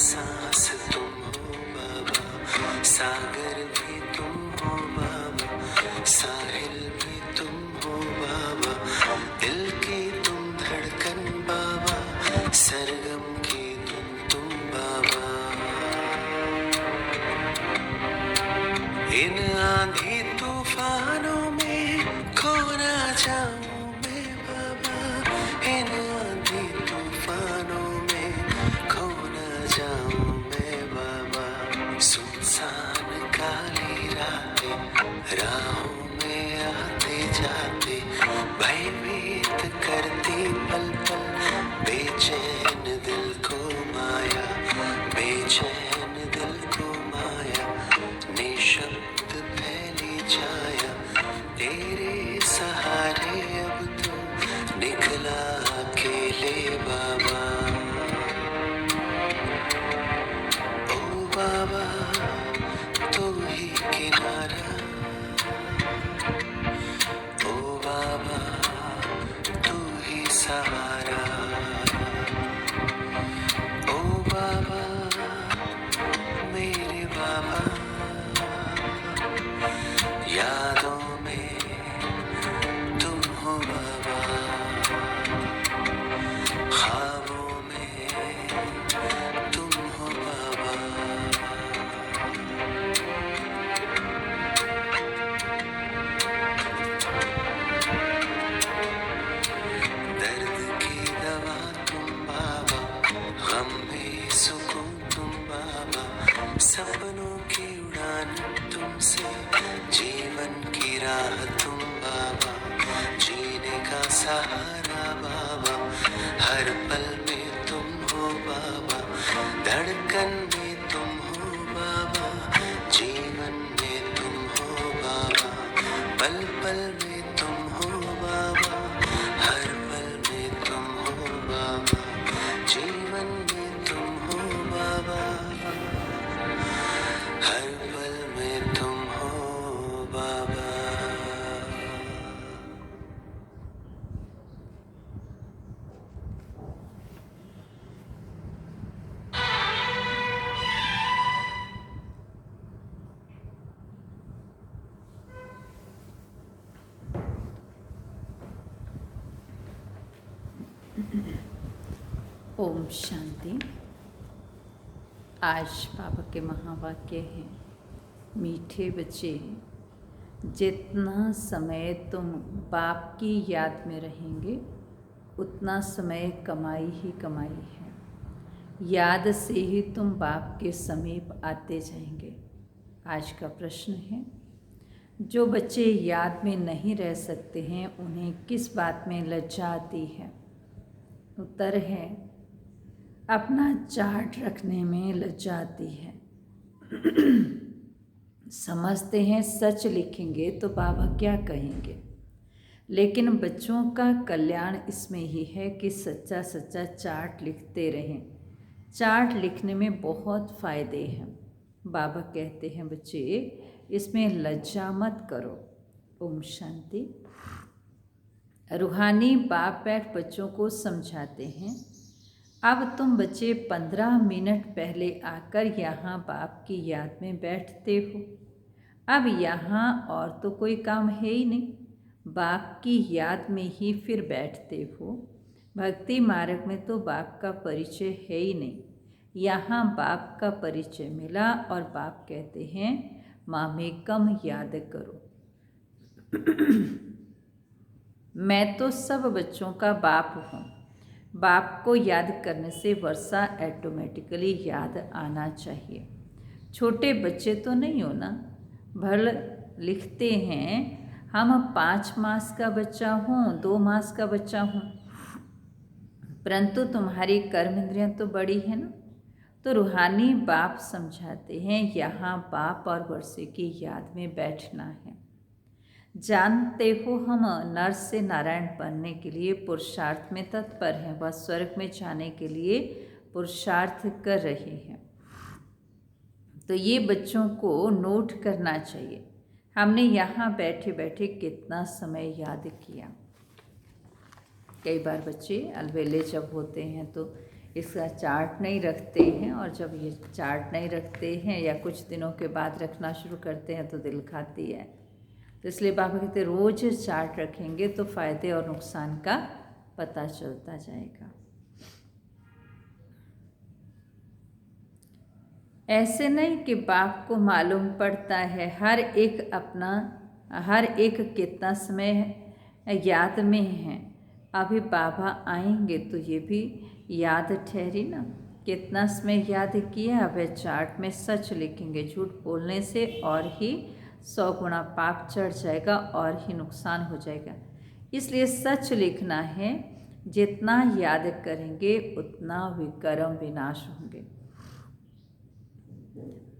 सांस तुम हो बाबा, सागर भी तुम हो बाबा, साहिल भी तुम हो बाबा, दिल की तुम धड़कन बाबा, सरगम की तुम बाबा। इन आंधी तूफानों में खो ना जाऊं मैं बाबा, इन आंधी तूफानों में खो ना जाऊं मैं बाबा। सुनसान काली रातें राहों में आते जाते, भयभीत करती पल पल बेचैन दिल को माया, बेचैन दिल को माया, निशब्द फैली छाया, तेरे सहारे अब तो निकला अकेले बाबा। ओ बाबा तू ही किनारा, ओ बाबा तू ही सहारा, ओ बाबा मेरे बाबा। यादों में तुम हो बाबा, ख्वाबों में तुम हो बाबा। दर्द की दवा तुम बाबा, गम में सुकून तुम बाबा, सपनों की उड़ान तुमसे, जीवन की राह तुम बाबा, जीने का सहारा बाबा, हर पल में तुम हो बाबा, धड़कन में तुम हो बाबा, जीवन में तुम हो बाबा, पल पल में तुम हो बाबा, हर पल में तुम हो बाबा, जीवन में तुम हो बाबा, हर पल में तुम हो बाबा। ओम शांति। आज बाबा के महावाक्य हैं, मीठे बच्चे, जितना समय तुम बाप की याद में रहेंगे उतना समय कमाई ही कमाई है। याद से ही तुम बाप के समीप आते जाएंगे। आज का प्रश्न है, जो बच्चे याद में नहीं रह सकते हैं उन्हें किस बात में लज्जा आती है? उत्तर है, अपना चार्ट रखने में लज्जा आती है। समझते हैं सच लिखेंगे तो बाबा क्या कहेंगे, लेकिन बच्चों का कल्याण इसमें ही है कि सच्चा सच्चा चार्ट लिखते रहें। चार्ट लिखने में बहुत फ़ायदे हैं। बाबा कहते हैं, बच्चे इसमें लज्जा मत करो। ओम शांति। रूहानी बाप बैठ बच्चों को समझाते हैं, अब तुम बच्चे 15 मिनट पहले आकर यहाँ बाप की याद में बैठते हो। अब यहाँ और तो कोई काम है ही नहीं, बाप की याद में ही फिर बैठते हो। भक्ति मार्ग में तो बाप का परिचय है ही नहीं। यहाँ बाप का परिचय मिला और बाप कहते हैं, मामेकम याद करो। मैं तो सब बच्चों का बाप हूँ। बाप को याद करने से वर्षा ऑटोमेटिकली याद आना चाहिए। छोटे बच्चे तो नहीं हो ना, भले लिखते हैं हम 5 मास का बच्चा हूँ, 2 मास का बच्चा हूँ, परंतु तुम्हारी कर्म इंद्रियाँ तो बड़ी है ना। तो रूहानी बाप समझाते हैं, यहाँ बाप और वर्षे की याद में बैठना है। जानते हो हम नर से नारायण बनने के लिए पुरुषार्थ में तत्पर हैं, वह स्वर्ग में जाने के लिए पुरुषार्थ कर रहे हैं। तो ये बच्चों को नोट करना चाहिए, हमने यहाँ बैठे बैठे कितना समय याद किया। कई बार बच्चे अलवेले जब होते हैं तो इसका चार्ट नहीं रखते हैं, और जब ये चार्ट नहीं रखते हैं या कुछ दिनों के बाद रखना शुरू करते हैं तो दिल खाती है। तो इसलिए बाबा कहते रोज चार्ट रखेंगे तो फायदे और नुकसान का पता चलता जाएगा। ऐसे नहीं कि बाप को मालूम पड़ता है हर एक कितना समय याद में है। अभी बाबा आएंगे तो ये भी याद ठहरी ना, कितना समय याद किया। वह चार्ट में सच लिखेंगे, झूठ बोलने से और ही 100 गुना पाप चढ़ जाएगा और ही नुकसान हो जाएगा। इसलिए सच लिखना है, जितना याद करेंगे उतना विकर्म विनाश होंगे।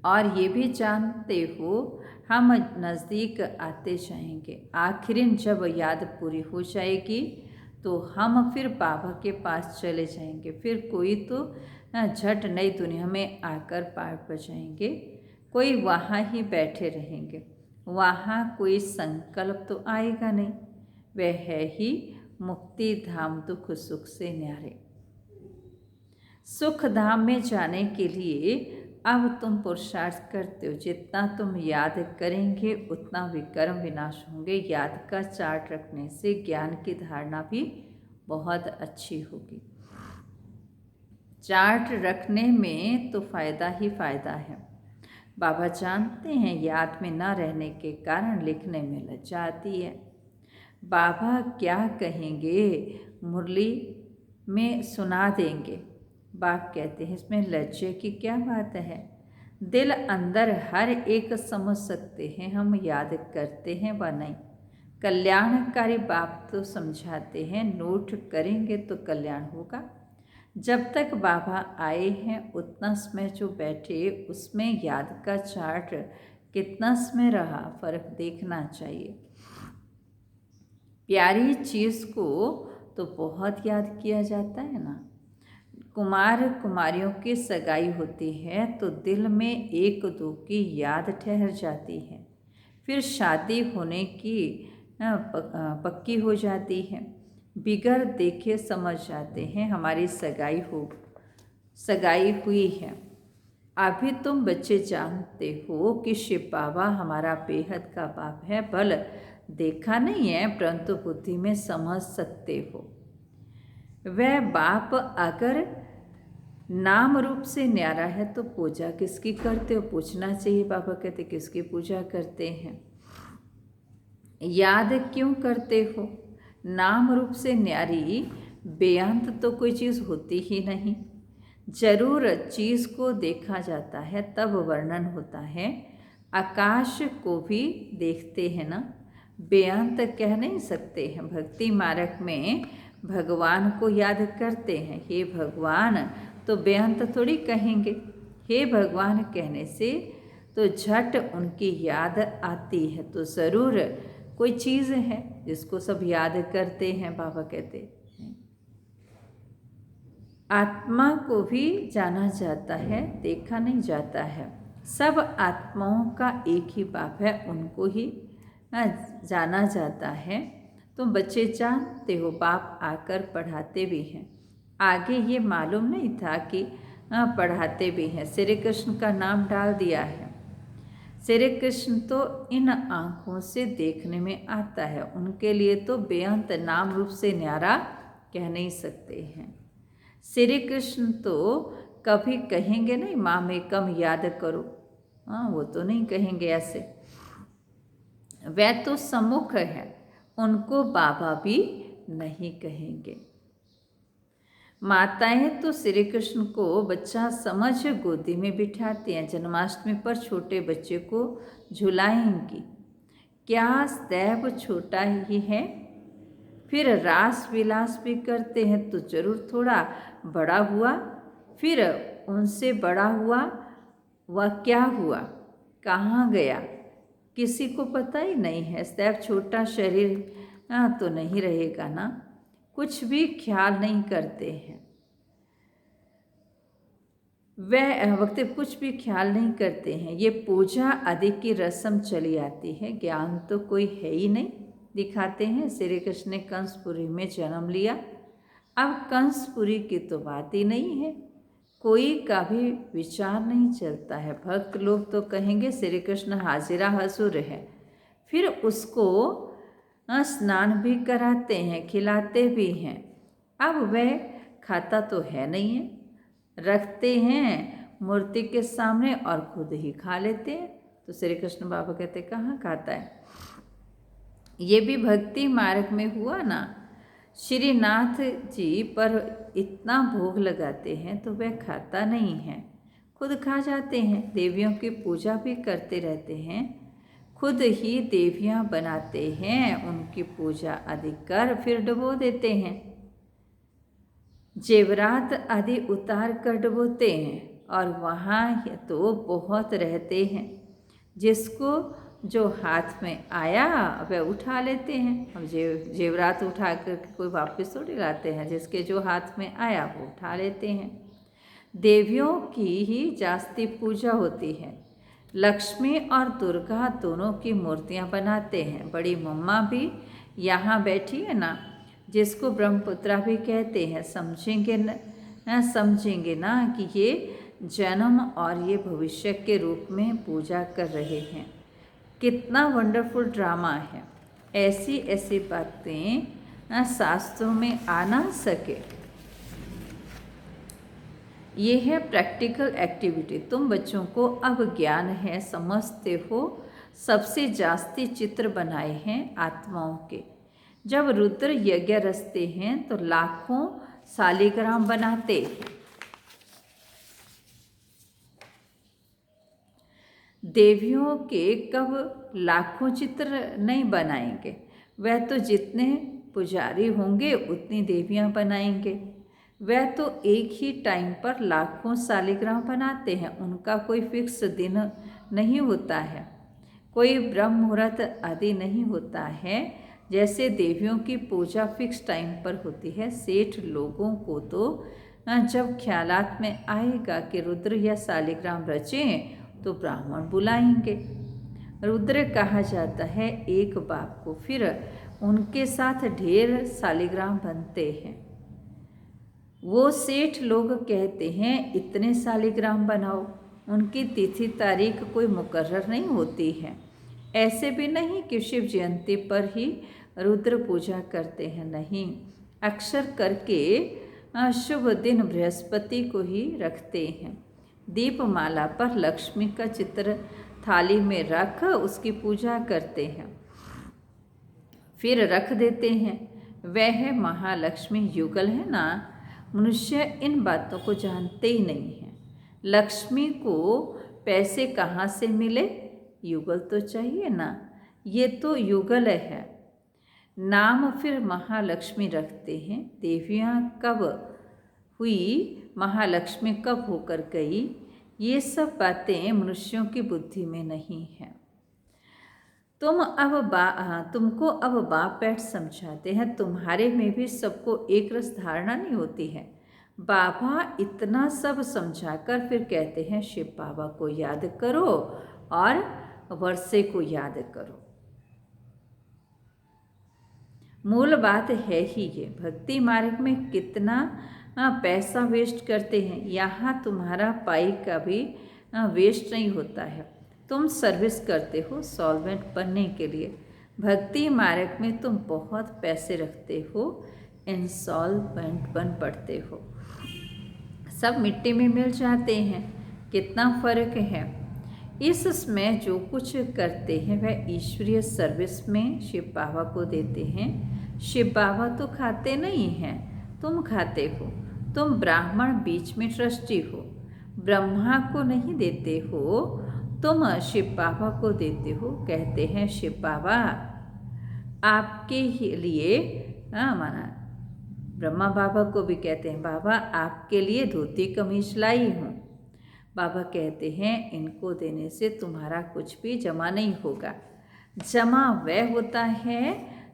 और ये भी जानते हो हम नज़दीक आते जाएंगे। आखिर जब याद पूरी हो जाएगी तो हम फिर बाबा के पास चले जाएंगे। फिर कोई तो झट नई दुनिया में आकर पार बजाएंगे, कोई वहाँ ही बैठे रहेंगे। वहाँ कोई संकल्प तो आएगा नहीं, वह है ही मुक्ति धाम, दुख सुख से न्यारे। सुख धाम में जाने के लिए अब तुम पुरुषार्थ करते हो। जितना तुम याद करेंगे उतना विकर्म विनाश होंगे। याद का चार्ट रखने से ज्ञान की धारणा भी बहुत अच्छी होगी। चार्ट रखने में तो फायदा ही फायदा है। बाबा जानते हैं याद में न रहने के कारण लिखने में लज्जा आती है। बाबा क्या कहेंगे मुरली में सुना देंगे। बाप कहते हैं इसमें लज्जे की क्या बात है। दिल अंदर हर एक समझ सकते हैं, हम याद करते हैं व नहीं। कल्याणकारी बाप तो समझाते हैं, नोट करेंगे तो कल्याण होगा। जब तक बाबा आए हैं उतना समय जो बैठे उसमें याद का चार्ट कितना समय रहा फर्क देखना चाहिए। प्यारी चीज़ को तो बहुत याद किया जाता है ना। कुमार कुमारियों की सगाई होती है तो दिल में एक दो की याद ठहर जाती है, फिर शादी होने की पक्की हो जाती है। बिगर देखे समझ जाते हैं हमारी सगाई हुई है। अभी तुम बच्चे जानते हो कि शिव बाबा हमारा बेहद का बाप है। बल देखा नहीं है परंतु बुद्धि में समझ सकते हो। वह बाप अगर नाम रूप से न्यारा है तो पूजा किसकी करते हो, पूछना चाहिए। बाबा कहते किसकी पूजा करते हैं, याद क्यों करते हो। नाम रूप से न्यारी बेअंत तो कोई चीज़ होती ही नहीं। जरूर चीज़ को देखा जाता है तब वर्णन होता है। आकाश को भी देखते हैं ना, बेअंत कह नहीं सकते हैं। भक्ति मार्ग में भगवान को याद करते हैं, हे भगवान, तो बेअंत थोड़ी कहेंगे। हे भगवान कहने से तो झट उनकी याद आती है, तो ज़रूर कोई चीज़ है जिसको सब याद करते हैं। बाबा कहते हैं आत्मा को भी जाना जाता है, देखा नहीं जाता है। सब आत्माओं का एक ही बाप है, उनको ही जाना जाता है। तुम बच्चे जानते हो बाप आकर पढ़ाते भी हैं। आगे ये मालूम नहीं था कि पढ़ाते भी हैं। श्री कृष्ण का नाम डाल दिया है। श्री कृष्ण तो इन आँखों से देखने में आता है, उनके लिए तो बेअंत नाम रूप से न्यारा कह नहीं सकते हैं। श्री कृष्ण तो कभी कहेंगे नहीं माँ में कम याद करो, हाँ वो तो नहीं कहेंगे ऐसे। वह तो सम्मुख है, उनको बाबा भी नहीं कहेंगे। माताएं तो श्री कृष्ण को बच्चा समझ गोदी में बिठाती हैं। जन्माष्टमी पर छोटे बच्चे को झुलाएंगी। क्या सदैव छोटा ही है, फिर रास विलास भी करते हैं तो जरूर थोड़ा बड़ा हुआ, फिर उनसे बड़ा हुआ, वह क्या हुआ, कहाँ गया, किसी को पता ही नहीं है। सदैव छोटा शरीर तो नहीं रहेगा ना, कुछ भी ख्याल नहीं करते हैं। वह वक्त कुछ भी ख्याल नहीं करते हैं। ये पूजा आदि की रस्म चली आती है, ज्ञान तो कोई है ही नहीं। दिखाते हैं श्री कृष्ण ने कंसपुरी में जन्म लिया, अब कंसपुरी की तो बात ही नहीं है, कोई का भी विचार नहीं चलता है। भक्त लोग तो कहेंगे श्री कृष्ण हाजिरा हजूर है, फिर उसको स्नान भी कराते हैं, खिलाते भी हैं। अब वह खाता तो है नहीं है, रखते हैं मूर्ति के सामने और खुद ही खा लेते हैं। तो श्री कृष्ण बाबा कहते कहाँ खाता है। ये भी भक्ति मार्ग में हुआ ना। श्रीनाथ जी पर इतना भोग लगाते हैं तो वह खाता नहीं है, खुद खा जाते हैं। देवियों की पूजा भी करते रहते हैं, खुद ही देवियां बनाते हैं, उनकी पूजा आदि कर फिर डुबो देते हैं। जेवरात आदि उतार कर डुबोते हैं और वहाँ तो बहुत रहते हैं। जिसको जो हाथ में आया वह उठा लेते हैं। अब जेवरात उठा कर कोई वापस थोड़ी लाते हैं, जिसके जो हाथ में आया वो उठा लेते हैं। देवियों की ही जास्ती पूजा होती है। लक्ष्मी और दुर्गा दोनों की मूर्तियां बनाते हैं। बड़ी मम्मा भी यहाँ बैठी है ना, जिसको ब्रह्मपुत्रा भी कहते हैं। समझेंगे ना कि ये जन्म और ये भविष्य के रूप में पूजा कर रहे हैं। कितना वंडरफुल ड्रामा है। ऐसी ऐसी बातें शास्त्रों में आ ना सके। ये है प्रैक्टिकल एक्टिविटी। तुम बच्चों को अब ज्ञान है, समझते हो। सबसे जास्ती चित्र बनाए हैं आत्माओं के। जब रुद्र यज्ञ रचते हैं तो लाखों शालिग्राम बनाते हैं। देवियों के कब लाखों चित्र नहीं बनाएंगे, वह तो जितने पुजारी होंगे उतनी देवियां बनाएंगे। वह तो एक ही टाइम पर लाखों शालिग्राम बनाते हैं, उनका कोई फिक्स दिन नहीं होता है, कोई ब्रह्म मुहूर्त आदि नहीं होता है। जैसे देवियों की पूजा फिक्स टाइम पर होती है, सेठ लोगों को तो जब ख्यालात में आएगा कि रुद्र या शालिग्राम रचें तो ब्राह्मण बुलाएंगे। रुद्र कहा जाता है एक बाप को, फिर उनके साथ ढेर शालिग्राम बनते हैं। वो सेठ लोग कहते हैं इतने शालिग्राम बनाओ। उनकी तिथि तारीख कोई मुकर्रर नहीं होती है। ऐसे भी नहीं कि शिव जयंती पर ही रुद्र पूजा करते हैं, नहीं। अक्सर करके शुभ दिन बृहस्पति को ही रखते हैं। दीपमाला पर लक्ष्मी का चित्र थाली में रख उसकी पूजा करते हैं, फिर रख देते हैं। वह है महालक्ष्मी युगल है ना। मनुष्य इन बातों को जानते ही नहीं है। लक्ष्मी को पैसे कहाँ से मिले, युगल तो चाहिए ना। ये तो युगल है, नाम फिर महालक्ष्मी रखते हैं। देवियाँ कब हुई, महालक्ष्मी कब होकर गई, ये सब बातें मनुष्यों की बुद्धि में नहीं है। तुमको अब बाप बैठ समझाते हैं। तुम्हारे में भी सबको एक रस धारणा नहीं होती है। बाबा इतना सब समझाकर फिर कहते हैं शिव बाबा को याद करो और वर्षे को याद करो। मूल बात है ही ये। भक्ति मार्ग में कितना पैसा वेस्ट करते हैं। यहाँ तुम्हारा पाई का भी वेस्ट नहीं होता है। तुम सर्विस करते हो सॉल्वेंट बनने के लिए। भक्ति मार्ग में तुम बहुत पैसे रखते हो, इंसॉल्वेंट बन पड़ते हो। सब मिट्टी में मिल जाते हैं। कितना फर्क है। इसमें जो कुछ करते हैं वह ईश्वरीय सर्विस में शिव बाबा को देते हैं। शिव बाबा तो खाते नहीं हैं, तुम खाते हो। तुम ब्राह्मण बीच में ट्रस्टी हो। ब्रह्मा को नहीं देते हो, तुम शिव बाबा को देते हो। कहते हैं शिव बाबा आपके ही लिए माना। ब्रह्मा बाबा को भी कहते हैं बाबा आपके लिए धोती कमीज लाई हूँ। बाबा कहते हैं इनको देने से तुम्हारा कुछ भी जमा नहीं होगा। जमा वह होता है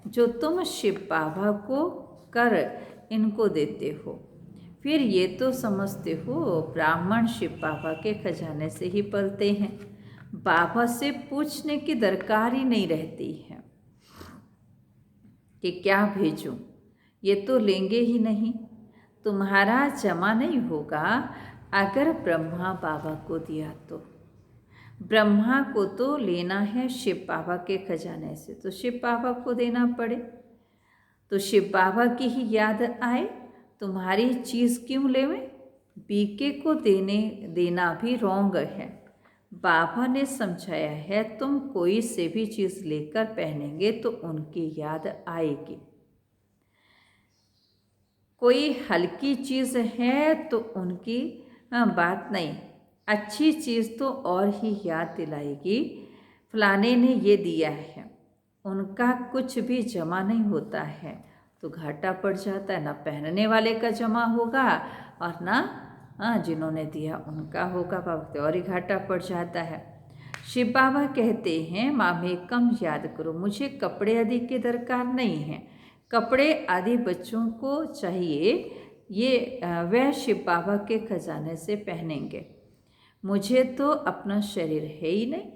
जो तुम शिव बाबा को कर इनको देते हो। फिर ये तो समझते हो ब्राह्मण शिव बाबा के खजाने से ही पलते हैं। बाबा से पूछने की दरकार ही नहीं रहती है कि क्या भेजूं, ये तो लेंगे ही नहीं। तुम्हारा जमा नहीं होगा अगर ब्रह्मा बाबा को दिया तो। ब्रह्मा को तो लेना है शिव बाबा के खजाने से, तो शिव बाबा को देना पड़े। तो शिव बाबा की ही याद आए, तुम्हारी चीज़ क्यों लेवें? बीके को देना भी रॉन्ग है। बाबा ने समझाया है, तुम कोई से भी चीज़ लेकर पहनेंगे तो उनकी याद आएगी। कोई हल्की चीज़ है तो उनकी बात नहीं, अच्छी चीज़ तो और ही याद दिलाएगी, फलाने ने ये दिया है। उनका कुछ भी जमा नहीं होता है तो घाटा पड़ जाता है, ना पहनने वाले का जमा होगा और ना जिन्होंने दिया उनका होगा, बाबा और ही घाटा पड़ जाता है। शिव बाबा कहते हैं, माँ में कम याद करो, मुझे कपड़े आदि की दरकार नहीं है। कपड़े आदि बच्चों को चाहिए, ये वह शिव बाबा के खजाने से पहनेंगे। मुझे तो अपना शरीर है ही नहीं,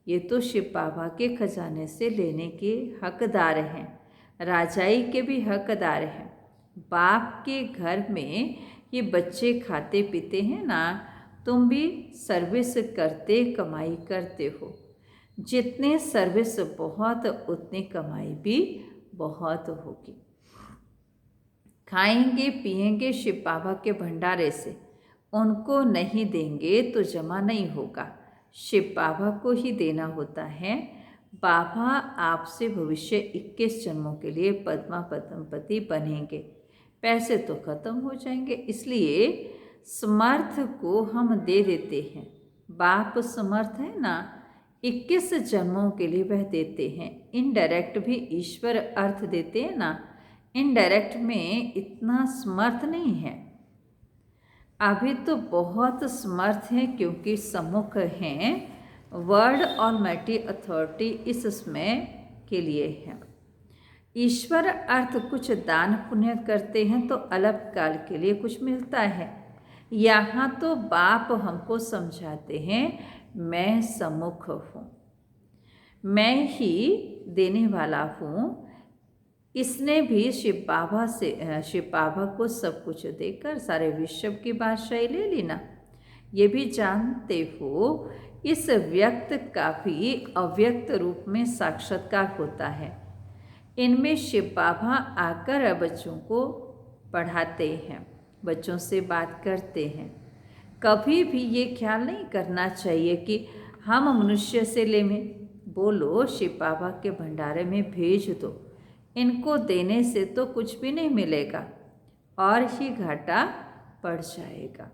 ये तो शिव बाबा के खजाने से लेने के हकदार हैं, राजाई के भी हकदार हैं। बाप के घर में ये बच्चे खाते पीते हैं ना, तुम भी सर्विस करते कमाई करते हो। जितने सर्विस बहुत उतनी कमाई भी बहुत होगी। खाएंगे पिएंगे शिव बाबा के भंडारे से, उनको नहीं देंगे तो जमा नहीं होगा, शिव बाबा को ही देना होता है। बाबा आपसे भविष्य 21 जन्मों के लिए पद्मा पद्मपति बनेंगे। पैसे तो खत्म हो जाएंगे, इसलिए समर्थ को हम दे देते हैं। बाप समर्थ है ना, 21 जन्मों के लिए वह देते हैं। इनडायरेक्ट भी ईश्वर अर्थ देते हैं ना, इनडायरेक्ट में इतना समर्थ नहीं है। अभी तो बहुत समर्थ हैं क्योंकि सम्मुख हैं। वर्ड ऑलमाइटी अथॉरिटी इस समय के लिए है। ईश्वर अर्थ कुछ दान पुण्य करते हैं तो अलग काल के लिए कुछ मिलता है। यहाँ तो बाप हमको समझाते हैं, मैं सम्मुख हूँ, मैं ही देने वाला हूँ। इसने भी शिव बाबा को सब कुछ देकर सारे विश्व की बादशाही ले ली ना। ये भी जानते हो, इस व्यक्त का भी अव्यक्त रूप में साक्षात्कार होता है। इनमें शिव बाबा आकर बच्चों को पढ़ाते हैं, बच्चों से बात करते हैं। कभी भी ये ख्याल नहीं करना चाहिए कि हम मनुष्य से लें। बोलो शिव बाबा के भंडारे में भेज दो, इनको देने से तो कुछ भी नहीं मिलेगा और ही घाटा पड़ जाएगा।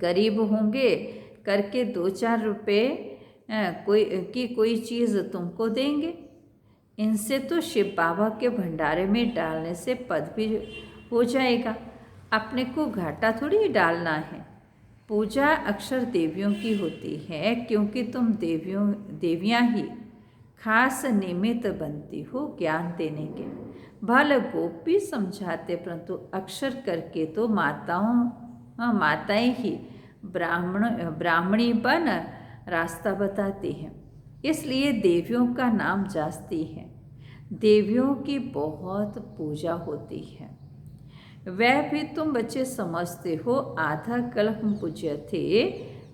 गरीब होंगे करके 2-4 रुपये कोई चीज़ तुमको देंगे, इनसे तो शिव बाबा के भंडारे में डालने से पद भी हो जाएगा। अपने को घाटा थोड़ी डालना है। पूजा अक्सर देवियों की होती है, क्योंकि तुम देवियाँ ही खास निमित्त बनती हो ज्ञान देने के। भले गोपी समझाते, परंतु अक्षर करके तो माताएं ही ब्राह्मणी बन रास्ता बताती हैं। इसलिए देवियों का नाम जास्ती है। देवियों की बहुत पूजा होती है। वह भी तुम बच्चे समझते हो। आधा कल्प पूज्य थे,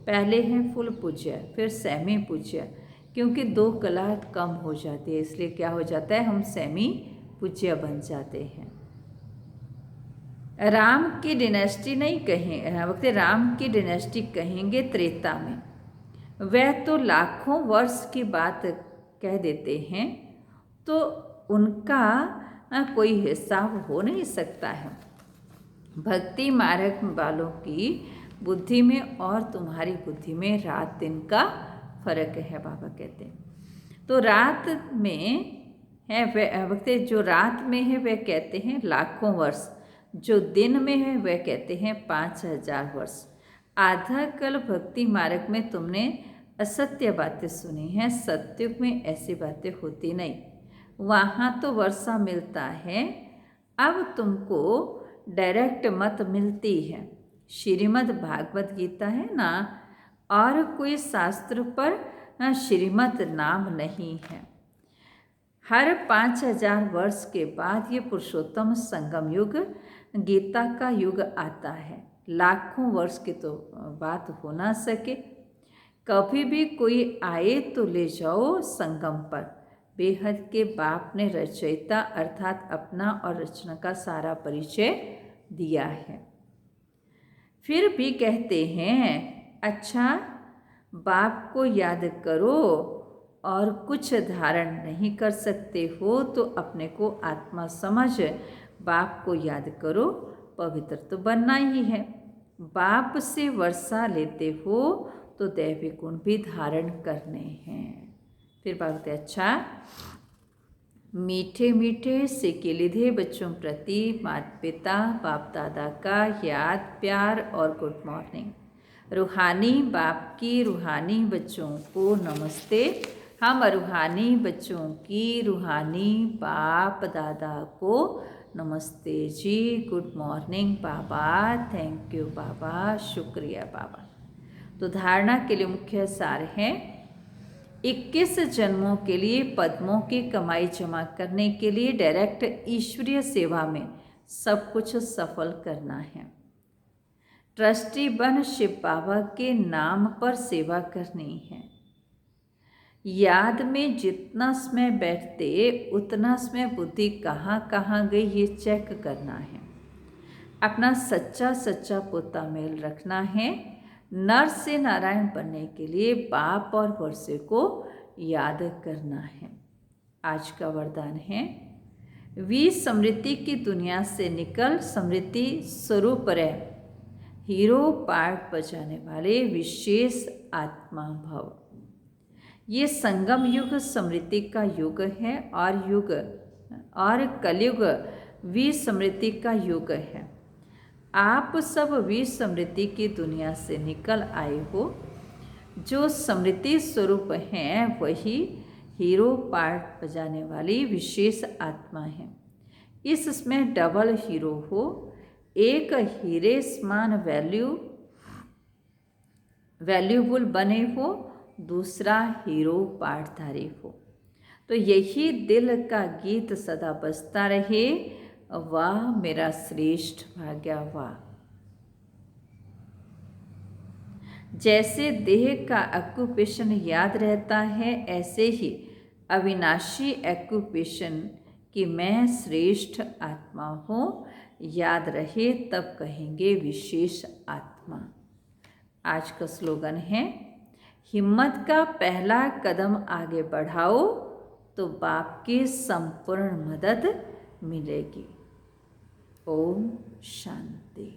पहले हैं फुल पूज्य, फिर सेमी पूज्य, क्योंकि 2 कला कम हो जाती है, इसलिए क्या हो जाता है, हम सेमी पूज्य बन जाते हैं। राम की डिनेस्टी नहीं कहें, राम की डिनेस्टी कहेंगे त्रेता में। वह तो लाखों वर्ष की बात कह देते हैं, तो उनका कोई हिसाब हो नहीं सकता है। भक्ति मार्ग वालों की बुद्धि में और तुम्हारी बुद्धि में रात दिन का फर्क है, बाबा कहते हैं। तो रात में है जो रात में है वह कहते हैं लाखों वर्ष, जो दिन में है वह कहते हैं 5000 वर्ष। आधा कल भक्ति मार्ग में तुमने असत्य बातें सुनी हैं, सत्युग में ऐसी बातें होती नहीं, वहाँ तो वर्षा मिलता है। अब तुमको डायरेक्ट मत मिलती है। श्रीमद् भागवत गीता है ना, और कोई शास्त्र पर श्रीमद् नाम नहीं है। हर 5000 वर्ष के बाद ये पुरुषोत्तम संगम युग गीता का युग आता है, लाखों वर्ष की तो बात हो ना सके। कभी भी कोई आए तो ले जाओ संगम पर। बेहद के बाप ने रचयिता अर्थात अपना और रचना का सारा परिचय दिया है। फिर भी कहते हैं, अच्छा बाप को याद करो और कुछ धारण नहीं कर सकते हो तो अपने को आत्मा समझ बाप को याद करो, पवित्र तो बनना ही है। बाप से वर्षा लेते हो तो दैवी गुण भी धारण करने हैं। फिर बात है, अच्छा मीठे मीठे सिक्के लिधे बच्चों प्रति माता पिता बाप दादा का याद प्यार और गुड मॉर्निंग। रूहानी बाप की रूहानी बच्चों को नमस्ते। हम रूहानी बच्चों की रूहानी बाप दादा को नमस्ते जी, गुड मॉर्निंग बाबा, थैंक यू बाबा, शुक्रिया बाबा। तो धारणा के लिए मुख्य सार है, 21 जन्मों के लिए पद्मों की कमाई जमा करने के लिए डायरेक्ट ईश्वरीय सेवा में सब कुछ सफल करना है। ट्रस्टी बन शिव बाबा के नाम पर सेवा करनी है। याद में जितना समय बैठते उतना समय बुद्धि कहाँ कहाँ गई ये चेक करना है। अपना सच्चा सच्चा पोता मेल रखना है। नर से नारायण बनने के लिए बाप और वर्षे को याद करना है। आज का वरदान है, वी समृद्धि की दुनिया से निकल समृद्धि स्वरूप रह, हीरो पार्ट बजाने वाले विशेष आत्मा भव। ये संगम युग समृद्धि का युग है और कलयुग वी समृद्धि का युग है। आप सब वी समृद्धि की दुनिया से निकल आए हो। जो समृद्धि स्वरूप हैं वही हीरो पार्ट बजाने वाली विशेष आत्मा है। इसमें डबल हीरो हो, एक हीरे समान वैल्यूबल बने हो, दूसरा हीरो पार्टधारी हो। तो यही दिल का गीत सदा बजता रहे, वाह मेरा श्रेष्ठ भाग्य वाह। जैसे देह का ऑक्यूपेशन याद रहता है, ऐसे ही अविनाशी ऑक्यूपेशन कि मैं श्रेष्ठ आत्मा हूँ याद रहे, तब कहेंगे विशेष आत्मा। आज का स्लोगन है, हिम्मत का पहला कदम आगे बढ़ाओ तो बाप की संपूर्ण मदद मिलेगी। ओम शांति।